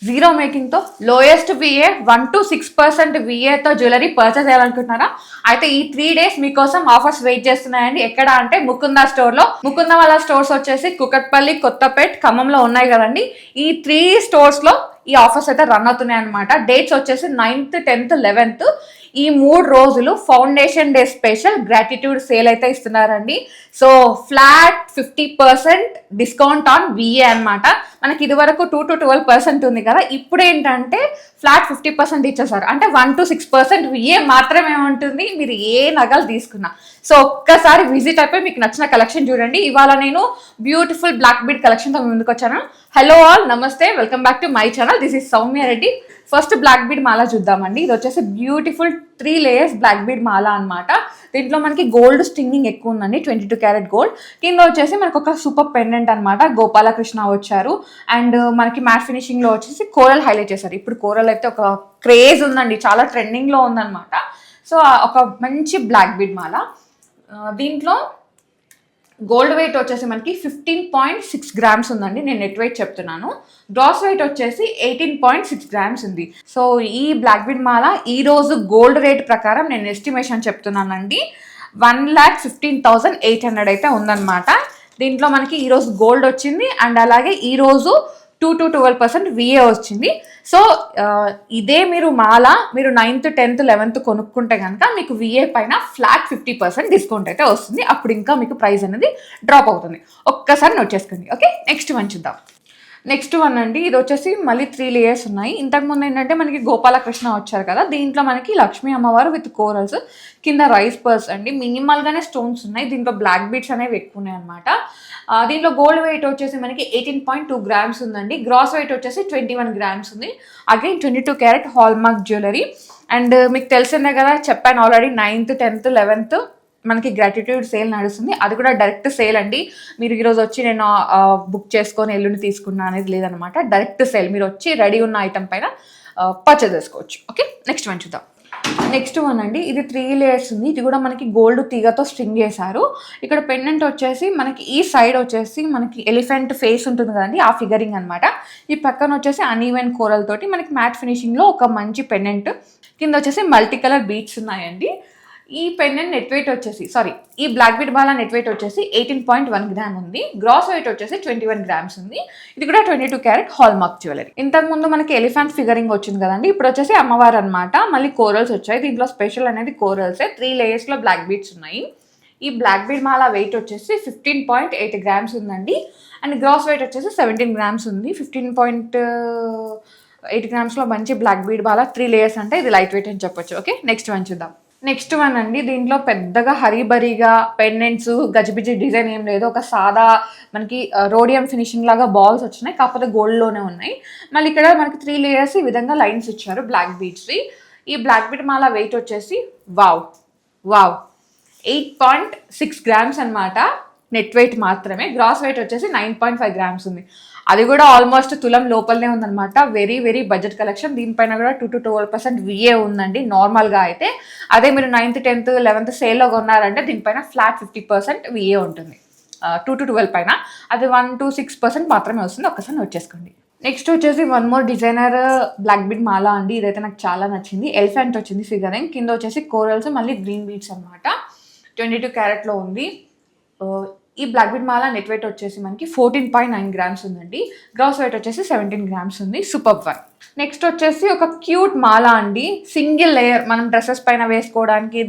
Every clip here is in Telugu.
జీరో మేకింగ్తో లోయెస్ట్ విఏ 1 to 6% విఏతో జ్యువెలరీ పర్చేస్ చేయాలనుకుంటున్నారా? అయితే ఈ 3 days మీకోసం ఆఫర్స్ వెయిట్ చేస్తున్నాయండి. ఎక్కడ అంటే ముకుందా స్టోర్లో. ముకుందా వాళ్ళ స్టోర్స్ వచ్చేసి కుకట్పల్లి, కొత్తపేట్, ఖమ్మంలో ఉన్నాయి కదండి. ఈ 3 స్టోర్స్లో ఈ ఆఫర్స్ అయితే రన్ అవుతున్నాయి అనమాట. డేట్స్ వచ్చేసి 9th, 10th, 11th. ఈ 3 రోజులు foundation day special gratitude sale అయితే ఇస్తున్నారండి. So flat 50% discount on VA అనమాట. మనకి ఇది వరకు 2 to 12% ఉంది కదా, ఇప్పుడు ఏంటంటే ఫ్లాట్ 50% ఇచ్చేసారు. అంటే 1 to 6% విఏ మాత్రమే ఉంటుంది మీరు ఏ నగలు తీసుకున్నా. సో ఒక్కసారి విజిట్ అయిపోయి మీకు నచ్చిన కలెక్షన్ చూడండి. ఇవాళ నేను బ్యూటిఫుల్ బ్లాక్ బీడ్ కలెక్షన్తో ముందుకు వచ్చాను. హలో ఆల్, నమస్తే, welcome back to my channel. This is Soumya Reddy. First black bead మాల చూద్దామండి. ఇది వచ్చేసి బ్యూటిఫుల్ 3 layers బ్లాక్ బీడ్ మాల అనమాట. దీంట్లో మనకి గోల్డ్ స్టింగింగ్ ఎక్కువ ఉందండి, 22 క్యారెట్ గోల్డ్. కింద వచ్చేసి మనకు ఒక సూపర్ పెండెంట్ అనమాట, గోపాలకృష్ణ వచ్చారు. అండ్ మనకి మ్యాట్ ఫినిషింగ్ లో వచ్చేసి కోరల్ హైలైట్ చేశారు. ఇప్పుడు కోరల్ అయితే ఒక క్రేజ్ ఉందండి, చాలా ట్రెండింగ్ లో ఉందన్నమాట. సో ఒక మంచి బ్లాక్ బీడ్ మాల. దీంట్లో గోల్డ్ వెయిట్ వచ్చేసి మనకి 15.6 grams ఉందండి. నేను నెట్ వెయిట్ చెప్తున్నాను. గ్రాస్ వెయిట్ వచ్చేసి 18.6 grams ఉంది. సో ఈ బ్లాక్ బీడ్ మాల ఈ రోజు గోల్డ్ రేట్ ప్రకారం నేను ఎస్టిమేషన్ చెప్తున్నానండి, 1,15,800 అయితే ఉందన్నమాట. దీంట్లో మనకి ఈరోజు గోల్డ్ వచ్చింది అండ్ అలాగే ఈరోజు 2 to 12% విఏ వచ్చింది. సో ఇదే మీరు మాల మీరు 9th, 10th, 11th కొనుక్కుంటే కనుక మీకు విఏ పైన ఫ్లాట్ 50% డిస్కౌంట్ అయితే వస్తుంది. అప్పుడు ఇంకా మీకు ప్రైస్ అనేది డ్రాప్ అవుతుంది. ఒక్కసారి నోట్ చేసుకోండి. ఓకే, నెక్స్ట్ వన్ చూద్దాం. నెక్స్ట్ వన్ అండి, ఇది వచ్చేసి మళ్ళీ 3 layers ఉన్నాయి. ఇంతకుముందు ఏంటంటే మనకి గోపాలకృష్ణ వచ్చారు కదా, దీంట్లో మనకి లక్ష్మీ అమ్మవారు విత్ కోరల్స్, కింద రైస్ పర్స్ అండి. మినిమల్గానే స్టోన్స్ ఉన్నాయి. దీంట్లో బ్లాక్ బీడ్స్ అనేవి ఎక్కువ ఉన్నాయి అనమాట. దీంట్లో గోల్డ్ వెయిట్ వచ్చేసి మనకి 18.2 grams ఉందండి. గ్రాస్ వెయిట్ వచ్చేసి 21 grams ఉంది. Again 22 carrot hall mark jewellery. And మీకు తెలిసిందే కదా, చెప్పాను ఆల్రెడీ, 9th, 10th, 11th మనకి గ్రాటిట్యూడ్ సేల్ నడుస్తుంది. అది కూడా డైరెక్ట్ సేల్ అండి. మీరు ఈరోజు వచ్చి నేను బుక్ చేసుకొని ఎల్లుండి తీసుకున్నా అనేది లేదనమాట. డైరెక్ట్ సేల్, మీరు వచ్చి రెడీ ఉన్న ఐటమ్ పైన పర్చేస్ చేసుకోవచ్చు. ఓకే, నెక్స్ట్ వన్ చూద్దాం. నెక్స్ట్ వన్ అండి, ఇది 3 layers ఉంది. ఇది కూడా మనకి గోల్డ్ తీగతో స్ట్రింగ్ చేశారు. ఇక్కడ పెండెంట్ వచ్చేసి మనకి ఈ సైడ్ వచ్చేసి మనకి ఎలిఫెంట్ ఫేస్ ఉంటుంది కదండి, ఆ ఫిగరింగ్ అనమాట. ఈ పక్కన వచ్చేసి అన్ఈవెన్ కోరల్ తోటి మనకి మ్యాట్ ఫినిషింగ్ లో ఒక మంచి పెండెంట్. కింద వచ్చేసి మల్టీ కలర్ బీడ్స్ ఉన్నాయండి. ఈ పెండెంట్ నెట్ వెయిట్ వచ్చేసి ఈ బ్లాక్ బీడ్ బాల నెట్ వెయిట్ వచ్చేసి 18.1 grams ఉంది. గ్రాస్ వెయిట్ వచ్చేసి 21 grams ఉంది. ఇది కూడా 22 క్యారెట్ హాల్ మార్క్ జ్యువెలరీ. ఇంతకు ముందు మనకి ఎలిఫెంట్ ఫిగరింగ్ వచ్చింది కదండి, ఇప్పుడు వచ్చేసి అమ్మవారు అనమాట. మళ్ళీ కోరల్స్ వచ్చాయి. దీంట్లో స్పెషల్ అనేది కోరల్సే. 3 layers లో బ్లాక్ బీడ్స్ ఉన్నాయి. ఈ బ్లాక్ బీడ్ మాల వెయిట్ వచ్చేసి 15.8 grams ఉందండి. అండ్ గ్రాస్ వెయిట్ వచ్చేసి 17 grams ఉంది. 15.8 grams లో మంచి బ్లాక్ బీడ్ బాల 3 layers అంటే ఇది లైట్ వెయిట్ అని చెప్పొచ్చు. ఓకే, నెక్స్ట్ వన్ చూద్దాం. నెక్స్ట్ వన్ అండి, దీంట్లో పెద్దగా హరీబరీగా పెండెంట్స్ గజిబిజి డిజైన్ ఏం లేదు. ఒక సాదా మనకి రోడియం ఫినిషింగ్ లాగా బాల్స్ వచ్చినాయి, కాకపోతే గోల్డ్లోనే ఉన్నాయి. మళ్ళీ ఇక్కడ మనకి 3 layers ఈ విధంగా లైన్స్ ఇచ్చారు బ్లాక్ బీడ్స్. ఈ బ్లాక్ బీడ్ మాల వెయిట్ వచ్చేసి వావ్ 8.6 grams అనమాట. నెట్ వెయిట్ మాత్రమే. గ్రాస్ వెయిట్ వచ్చేసి 9.5 grams ఉంది. అది కూడా ఆల్మోస్ట్ తులం లోపలనే ఉందన్నమాట. Very very budget collection. దీనిపైన కూడా 2 to 12% విఏ ఉందండి నార్మల్గా అయితే. అదే మీరు 9th, 10th, 11th సేల్లో కొన్నారంటే దీనిపైన ఫ్లాట్ 50% విఏ ఉంటుంది 2 to 12 పైన. అది 1 to 6% మాత్రమే వస్తుంది. ఒక్కసారి నోట్ చేసుకోండి. నెక్స్ట్ వచ్చేసి one more designer black bead మాల అండి. ఇదైతే నాకు చాలా నచ్చింది. ఎలిఫెంట్ వచ్చింది ఫిగరింగ్, కింద వచ్చేసి కోరల్స్, మళ్ళీ గ్రీన్ బీడ్స్ అనమాట. 22 క్యారెట్లో ఉంది. ఈ బ్లాక్ బీడ్ మాల నెట్ వెయిట్ వచ్చేసి మనకి 14.9 grams ఉందండి. గ్రాస్ వెయిట్ వచ్చేసి 17 grams ఉంది. Super one. నెక్స్ట్ వచ్చేసి ఒక క్యూట్ మాల అండి, సింగిల్ లేయర్. మనం డ్రెస్సెస్ పైన వేసుకోవడానికి,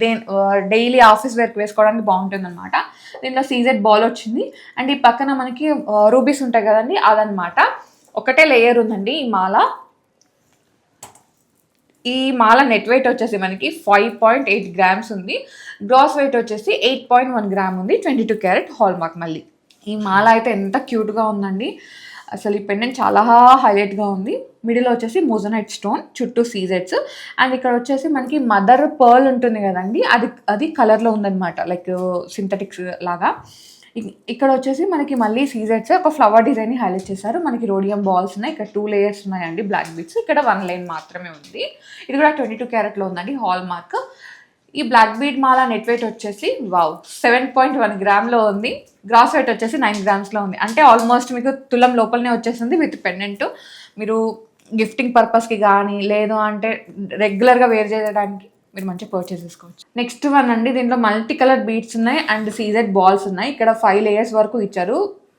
డైలీ ఆఫీస్ వేర్కి వేసుకోవడానికి బాగుంటుంది అనమాట. దీంట్లో సీజెడ్ బాల్ వచ్చింది. అండ్ ఈ పక్కన మనకి రూబీస్ ఉంటాయి కదండి, అదనమాట. ఒకటే లేయర్ ఉందండి ఈ మాల. ఈ మాల నెట్ వెయిట్ వచ్చేసి మనకి 5.8 grams ఉంది. గ్రాస్ వెయిట్ వచ్చేసి 8.1 grams ఉంది. 22 క్యారెట్ హాల్ మార్క్. మళ్ళీ ఈ మాల అయితే ఎంత క్యూట్గా ఉందండి. అసలు ఈ పెండెంట్ చాలా హైలైట్గా ఉంది. మిడిల్ వచ్చేసి మోజనైట్ స్టోన్, చుట్టూ సీజెట్స్. అండ్ ఇక్కడ వచ్చేసి మనకి మదర్ పర్ల్ ఉంటుంది కదండి, అది కలర్లో ఉందన్నమాట, లైక్ సింథటిక్స్ లాగా. ఇక్కడ వచ్చేసి మనకి మళ్ళీ సీజెట్స్ ఒక ఫ్లవర్ డిజైన్ హైలైట్ చేశారు. మనకి రోడియం బాల్స్ ఉన్నాయి. ఇక్కడ 2 layers ఉన్నాయండి బ్లాక్ బీడ్స్. ఇక్కడ 1 lane మాత్రమే ఉంది. ఇది కూడా 22 క్యారెట్లో ఉందండి హాల్ మార్క్. ఈ బ్లాక్ బీడ్ మాల నెట్ వెయిట్ వచ్చేసి 7.1 grams ఉంది. గ్రాస్ వెయిట్ వచ్చేసి 9 grams ఉంది. అంటే ఆల్మోస్ట్ మీకు తులం లోపలనే వచ్చేసింది విత్ పెండెంట్. మీరు గిఫ్టింగ్ పర్పస్కి కానీ లేదు అంటే రెగ్యులర్గా వేర్ చేయడానికి మీరు మంచిగా పర్చేస్ చేసుకోవచ్చు. నెక్స్ట్ వన్ అండి, దీంట్లో మల్టీ కలర్ బీడ్స్ ఉన్నాయి అండ్ సీజెడ్ బాల్స్ ఉన్నాయి. ఇక్కడ 5 లేయర్స్ వరకు ఇచ్చారు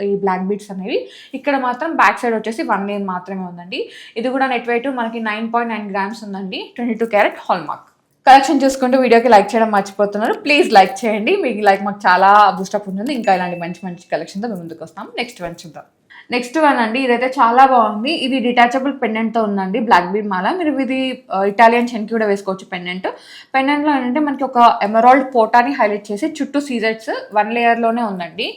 ఈ బ్లాక్ బీడ్స్ అనేవి. ఇక్కడ మాత్రం బ్యాక్ సైడ్ వచ్చేసి 1 లేయర్ మాత్రమే ఉందండి. ఇది కూడా నెట్ వెయిట్ మనకి 9.9 గ్రామ్స్ ఉందండి. 22 క్యారెట్ హాల్ మార్క్. కలెక్షన్ చూసుకుంటూ వీడియోకి లైక్ చేయడం మర్చిపోతున్నారు, ప్లీజ్ లైక్ చేయండి. మీకు లైక్ మాకు చాలా బూస్టప్ ఉంటుంది. ఇంకా ఇలాంటి మంచి మంచి కలెక్షన్తో మేము ముందుకు వస్తాం. నెక్స్ట్ వన్ చూద్దాం. నెక్స్ట్ వన్ అండి, ఇదైతే చాలా బాగుంది. ఇది డిటాచబుల్ పెండెంట్తో ఉందండి, బ్లాక్ బీడ్ మాల. మీరు ఇది ఇటాలియన్ చెన్కి కూడా వేసుకోవచ్చు. పెండెంట్లో ఏంటంటే మనకి ఒక ఎమరాల్డ్ పోటాని హైలైట్ చేసి చుట్టూ సీజెట్స్ 1 లేయర్లోనే ఉందండి.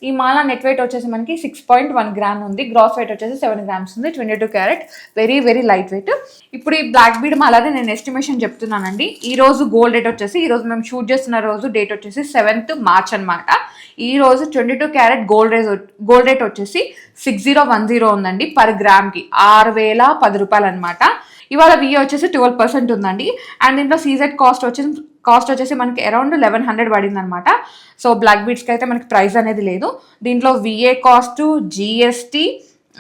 ఈ మాల నెట్ వెయిట్ వచ్చేసి మనకి 6.1 గ్రామ్ ఉంది. గ్రాస్ వెయిట్ వచ్చేసి 7 గ్రామ్స్ ఉంది. 22 carrot, very very light wait. ఇప్పుడు ఈ బ్లాక్ బీడ్ మాలది నేను ఎస్టిమేషన్ చెప్తున్నానండి. ఈ రోజు గోల్డ్ రేట్ వచ్చేసి, ఈ రోజు మేము షూట్ చేస్తున్న రోజు డేట్ వచ్చేసి 7th మార్చ్ అనమాట. ఈ రోజు 22 క్యారెట్ గోల్డ్ రేట్ వచ్చేసి 6010 ఉందండి పర్ గ్రామ్కి, 6010 రూపాయలు అనమాట. ఇవాళ విఏ వచ్చేసి 12% ఉందండి. అండ్ దీంట్లో సీజెడ్ కాస్ట్ వచ్చేసి మనకి అరౌండ్ 1100 పడింది అనమాట. సో బ్లాక్ బీడ్స్కి అయితే మనకి ప్రైస్ అనేది లేదు. దీంట్లో VA cost, GST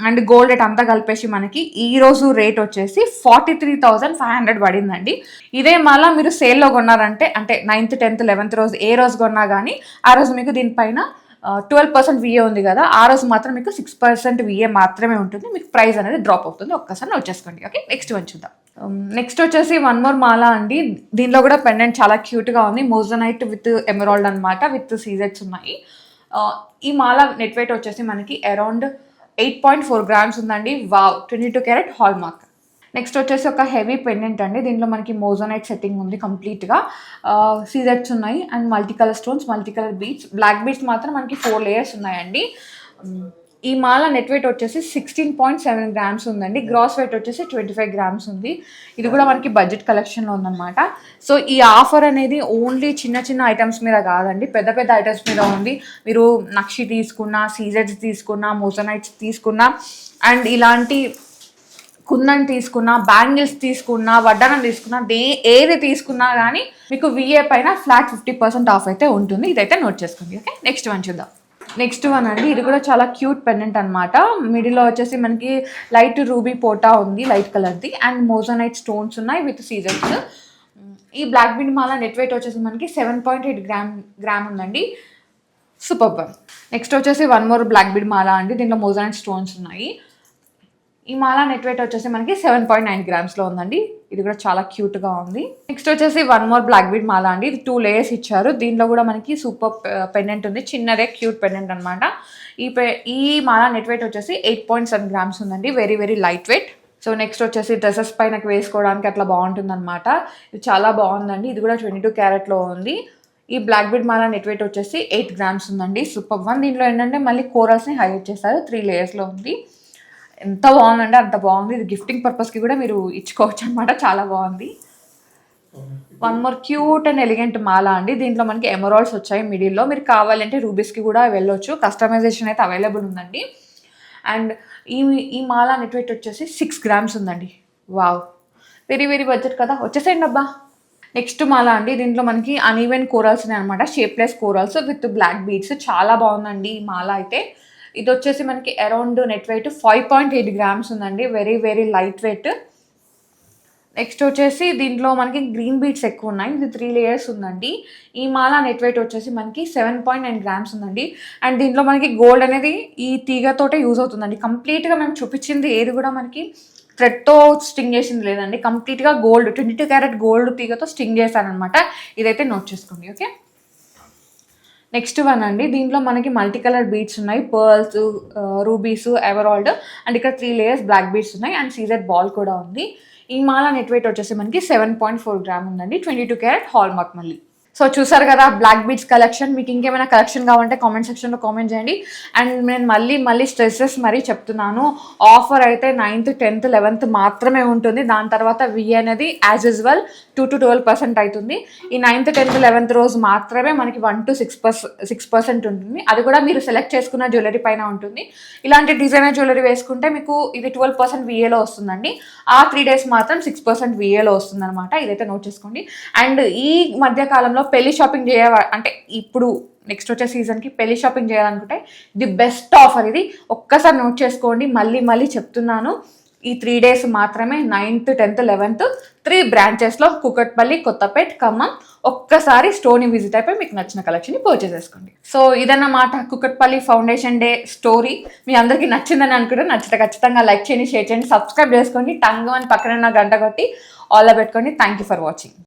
and gold rate అంతా కలిపేసి మనకి ఈ రోజు రేట్ వచ్చేసి 43,500 పడిందండి. ఇదే మళ్ళీ మీరు సేల్లో కొన్నారంటే, అంటే 9th, 10th, 11th రోజు ఏ రోజు కొన్నా కానీ ఆ రోజు మీకు దీనిపైన 12% విఏ ఉంది కదా, ఆ రోజు మాత్రం మీకు 6% విఏ మాత్రమే ఉంటుంది. మీకు ప్రైస్ అనేది డ్రాప్ అవుతుంది. ఒక్కసారి నోట్ చేసుకోండి. ఓకే, నెక్స్ట్ వన్ చూద్దాం. నెక్స్ట్ వచ్చేసి 1 మోర్ మాల అండి. దీనిలో కూడా పెండెంట్ చాలా క్యూట్గా ఉంది. మోజనైట్ విత్ ఎమరాల్డ్ అనమాట, విత్ సీజెట్స్ ఉన్నాయి. ఈ మాల నెట్ వెయిట్ వచ్చేసి మనకి అరౌండ్ 8.4 గ్రామ్స్ ఉందండి. Wow, 22 carrot hall mark. Next వచ్చేసి ఒక హెవీ పెండెంట్ అండి. దీంట్లో మనకి మోజోనైట్ సెట్టింగ్ ఉంది కంప్లీట్గా. సీజెట్స్ ఉన్నాయి and multi colour stones, multi colour beads. Black beads మాత్రం మనకి 4 లేయర్స్ ఉన్నాయండి. ఈ మాల నెట్ వెయిట్ వచ్చేసి 16.7 గ్రామ్స్ ఉందండి. గ్రాస్ వెయిట్ వచ్చేసి 25 గ్రామ్స్ ఉంది. ఇది కూడా మనకి బడ్జెట్ కలెక్షన్లో ఉందన్నమాట. సో ఈ ఆఫర్ అనేది ఓన్లీ చిన్న చిన్న ఐటమ్స్ మీద కాదండి, పెద్ద పెద్ద ఐటమ్స్ మీద ఉంది. మీరు నక్షి తీసుకున్నా, సీజెట్స్ తీసుకున్నా, మోజోనైట్స్ తీసుకున్నా అండ్ ఇలాంటి కుందన్ తీసుకున్నా, బ్యాంగిల్స్ తీసుకున్నా, వడ్డానం తీసుకున్నా, ఏది తీసుకున్నా కానీ మీకు విఏ పైన ఫ్లాట్ 50% ఆఫ్ అయితే ఉంటుంది. ఇదైతే నోట్ చేసుకోండి. ఓకే, నెక్స్ట్ వన్ చూద్దాం. నెక్స్ట్ వన్ అండి, ఇది కూడా చాలా క్యూట్ పెండెంట్ అనమాట. మిడిల్లో వచ్చేసి మనకి లైట్ రూబీ పోటా ఉంది, లైట్ కలర్ది, అండ్ మోజోనైట్ స్టోన్స్ ఉన్నాయి విత్ సీజర్స్. ఈ బ్లాక్ బీడ్ మాల నెట్ వెయిట్ వచ్చేసి మనకి 7.8 గ్రామ్ ఉందండి. Super one. నెక్స్ట్ వచ్చేసి 1 మోర్ బ్లాక్ బీడ్ మాల అండి. దీంట్లో మోజోనైట్ స్టోన్స్ ఉన్నాయి. ఈ మాల నెట్ వెయిట్ వచ్చేసి మనకి 7.9 గ్రామ్స్లో ఉందండి. ఇది కూడా చాలా క్యూట్గా ఉంది. నెక్స్ట్ వచ్చేసి 1 మోర్ బ్లాక్ బీడ్ మాల అండి. ఇది 2 లేయర్స్ ఇచ్చారు. దీంట్లో కూడా మనకి సూపర్ పెండెంట్ ఉంది, చిన్నదే క్యూట్ పెండెంట్ అనమాట. ఈ మాల నెట్ వెయిట్ వచ్చేసి 8.7 గ్రామ్స్ ఉందండి. Very very light wait. So next వచ్చేసి డ్రెస్సెస్ పైన వేసుకోవడానికి అట్లా బాగుంటుంది అనమాట. ఇది చాలా బాగుందండి. ఇది కూడా 22 క్యారెట్లో ఉంది. ఈ బ్లాక్ బీడ్ మాల నెట్ వెయిట్ వచ్చేసి 8 గ్రామ్స్ ఉందండి. Super one. దీంట్లో ఏంటంటే మళ్ళీ కోరల్స్ని హైలైట్ చేస్తారు. 3 లేయర్స్లో ఉంది. ఎంత బాగుందంటే అంత బాగుంది. ఇది గిఫ్టింగ్ పర్పస్కి కూడా మీరు ఇచ్చుకోవచ్చు అనమాట. చాలా బాగుంది. 1 మోర్ క్యూట్ అండ్ ఎలిగెంట్ మాల అండి. దీంట్లో మనకి ఎమరాల్డ్స్ వచ్చాయి మిడిల్లో. మీరు కావాలంటే రూబీస్కి కూడా వెళ్ళొచ్చు. కస్టమైజేషన్ అయితే అవైలబుల్ ఉందండి. అండ్ ఈ మాల నెట్ వెయిట్ వచ్చేసి 6 గ్రామ్స్ ఉందండి. వావ్, వెరీ వెరీ బడ్జెట్ కదా. వచ్చేసేయండి అబ్బా. నెక్స్ట్ మాల అండి. దీంట్లో మనకి అన్ఈవెన్ కోరల్స్ ఉన్నాయి అనమాట, shapeless corals with black beads. చాలా బాగుందండి ఈ మాల అయితే. ఇది వచ్చేసి మనకి అరౌండ్ నెట్ వెయిట్ 5.8 గ్రామ్స్ ఉందండి. Very very light weight. Next వచ్చేసి దీంట్లో మనకి గ్రీన్ బీడ్స్ ఎక్కువ ఉన్నాయి. ఇది 3 లేయర్స్ ఉందండి. ఈ మాల నెట్ వెయిట్ వచ్చేసి మనకి 7.9 గ్రామ్స్ ఉందండి. అండ్ దీంట్లో మనకి గోల్డ్ అనేది ఈ తీగతోటే యూజ్ అవుతుందండి. కంప్లీట్గా మేము చూపించింది ఏది కూడా మనకి థ్రెడ్తో స్టింగ్ చేసింది లేదండి. కంప్లీట్గా గోల్డ్, 22 క్యారెట్ గోల్డ్ తీగతో స్టింగ్ చేశానమాట. ఇదైతే నోట్ చేసుకోండి. ఓకే, నెక్స్ట్ వన్ అండి. దీంట్లో మనకి మల్టీ కలర్ బీడ్స్ ఉన్నాయి, పర్ల్స్, రూబీస్, ఎమరాల్డ్ అండ్ ఇక్కడ 3 లేయర్స్ బ్లాక్ బీడ్స్ ఉన్నాయి అండ్ సీజెడ్ బాల్ కూడా ఉంది. ఈ మాల నెట్ వెయిట్ వచ్చేసి మనకి 7.4 గ్రామ్ ఉందండి. 22 క్యారెట్ హాల్ మార్క్ మళ్ళీ. సో చూసారు కదా బ్లాక్ బీడ్స్ కలెక్షన్. మీకు ఇంకేమైనా కలెక్షన్ కావాలంటే కామెంట్ సెక్షన్లో కామెంట్ చేయండి. అండ్ నేను మళ్ళీ స్ట్రెస్సెస్ మరీ చెప్తున్నాను, ఆఫర్ అయితే 9th, 10th, 11th మాత్రమే ఉంటుంది. దాని తర్వాత విఏ అనేది యాజ్ యూజువల్ 2 to 12% అవుతుంది. ఈ 9th, 10th, 11th రోజు మాత్రమే మనకి 1 to 6% ఉంటుంది. అది కూడా మీరు సెలెక్ట్ చేసుకున్న జ్యువెలరీ పైన ఉంటుంది. ఇలాంటి డిజైనర్ జ్యువెలరీ వేసుకుంటే మీకు ఇది 12% విఏలో వస్తుందండి. ఆ 3 days మాత్రం 6% విఏలో వస్తుంది అనమాట. ఇదైతే నోట్ చేసుకోండి. అండ్ ఈ మధ్య కాలంలో పెళ్లి షాపింగ్ అంటే ఇప్పుడు నెక్స్ట్ వచ్చే సీజన్కి పెళ్లి షాపింగ్ చేయాలనుకుంటే ది బెస్ట్ ఆఫర్ ఇది. ఒక్కసారి నోట్ చేసుకోండి. మళ్ళీ చెప్తున్నాను, ఈ 3 days మాత్రమే 9th 10th 11th 3 బ్రాంచెస్లో Kukatpally, Kothapet, Khammam. ఒక్కసారి స్టోర్ని విజిట్ అయిపోయి మీకు నచ్చిన కలెక్షన్ని పర్చేస్ చేసుకోండి. సో ఇదన్నమాట కుకట్పల్లి ఫౌండేషన్ డే స్టోరీ. మీ అందరికీ నచ్చిందని అనుకుంటే నచ్చితే ఖచ్చితంగా లైక్ చేయండి, షేర్ చేయండి, సబ్స్క్రైబ్ చేసుకోండి, టంగ్ అని పక్కన ఉన్న గంట కొట్టి ఆల్లో పెట్టుకోండి. Thank you for watching.